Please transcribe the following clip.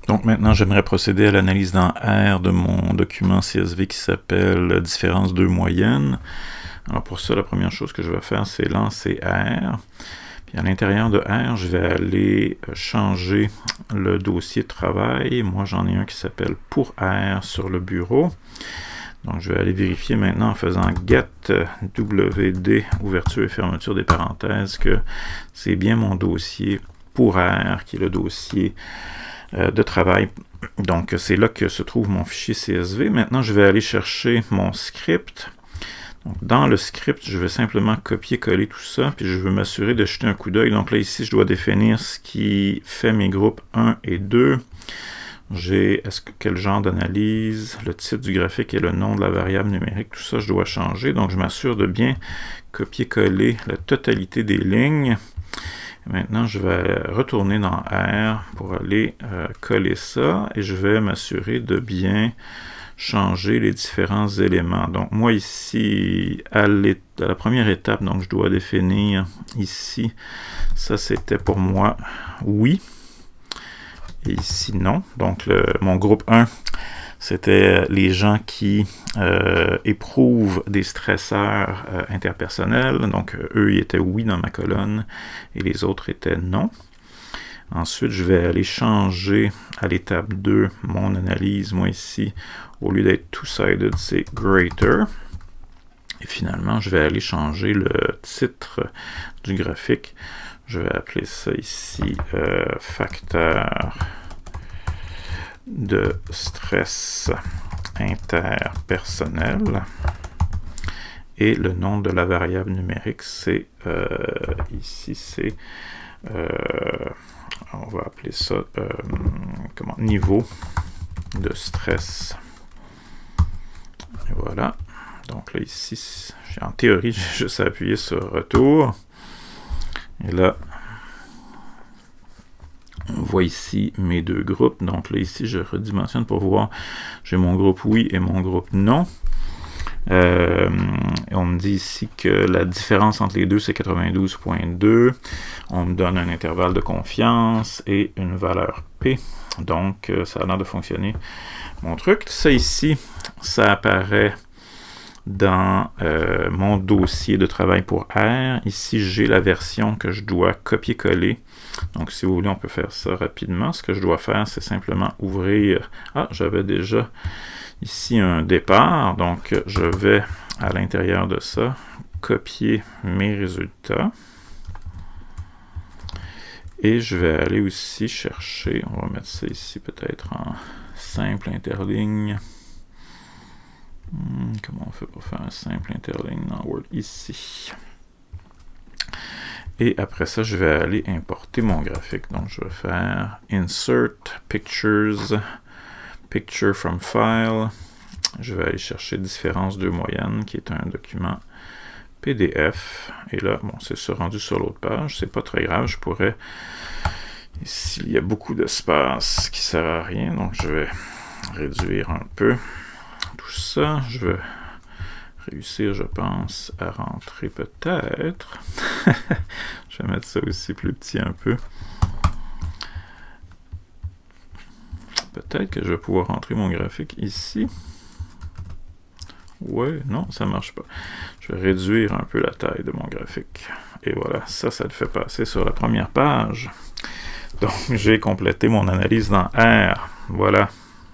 Donc maintenant, j'aimerais procéder à l'analyse dans R de mon document CSV qui s'appelle « Différence 2 moyennes ». Alors pour ça, la première chose que je vais faire, c'est lancer R. Puis à l'intérieur de R, je vais aller changer le dossier de travail. Moi, j'en ai un qui s'appelle « Pour R » sur le bureau. Donc je vais aller vérifier maintenant en faisant get wd, ouverture et fermeture des parenthèses, que c'est bien mon dossier pour R qui est le dossier de travail. Donc c'est là que se trouve mon fichier CSV. Maintenant, je vais aller chercher mon script. Donc, dans le script, je vais simplement copier-coller tout ça, puis je veux m'assurer de jeter un coup d'œil. Donc là, ici, je dois définir ce qui fait mes groupes 1 et 2. J'ai quel genre d'analyse, le titre du graphique et le nom de la variable numérique, tout ça, je dois changer. Donc, je m'assure de bien copier-coller la totalité des lignes. Maintenant, je vais retourner dans R pour aller coller ça et je vais m'assurer de bien changer les différents éléments. Donc, moi ici, à la première étape, donc je dois définir ici, ça c'était pour moi oui, et ici non. Donc, mon groupe 1, c'était les gens qui éprouvent des stresseurs interpersonnels. Donc, eux, ils étaient oui dans ma colonne et les autres étaient non. Ensuite, je vais aller changer à l'étape 2 mon analyse. Moi ici, au lieu d'être two-sided, c'est greater. Et finalement, je vais aller changer le titre du graphique. Je vais appeler ça ici facteur de stress interpersonnel. Et le nom de la variable numérique, c'est ici, c'est on va appeler ça niveau de stress. Et voilà. Donc là, ici, en théorie, j'ai juste à appuyer sur retour. Et là, on voit ici mes deux groupes. Donc là, ici, je redimensionne pour voir. J'ai mon groupe oui et mon groupe non. Et on me dit ici que la différence entre les deux, c'est 92.2. On me donne un intervalle de confiance et une valeur P. Donc, ça a l'air de fonctionner. Mon truc, ça ici, ça apparaît dans mon dossier de travail pour R. Ici, j'ai la version que je dois copier-coller. Donc, si vous voulez, on peut faire ça rapidement. Ce que je dois faire, c'est simplement ouvrir... Ah, j'avais déjà ici un départ. Donc, je vais à l'intérieur de ça copier mes résultats. Et je vais aller aussi chercher... On va mettre ça ici peut-être en simple interligne. Comment on fait pour faire un simple interligne dans Word? Ici. Et après ça, je vais aller importer mon graphique. Donc, je vais faire Insert, Pictures, Picture from File. Je vais aller chercher Différence 2 moyennes, qui est un document PDF. Et là, bon, c'est ça rendu sur l'autre page. C'est pas très grave. Je pourrais... Ici, il y a beaucoup d'espace qui ne sert à rien. Donc, je vais réduire un peu tout ça. Je vais réussir, je pense, à rentrer peut-être. Je vais mettre ça aussi plus petit un peu. Peut-être que je vais pouvoir rentrer mon graphique ici. Ouais, non, ça marche pas. Je vais réduire un peu la taille de mon graphique. Et voilà, ça le fait passer sur la première page. Donc, j'ai complété mon analyse dans R. Voilà.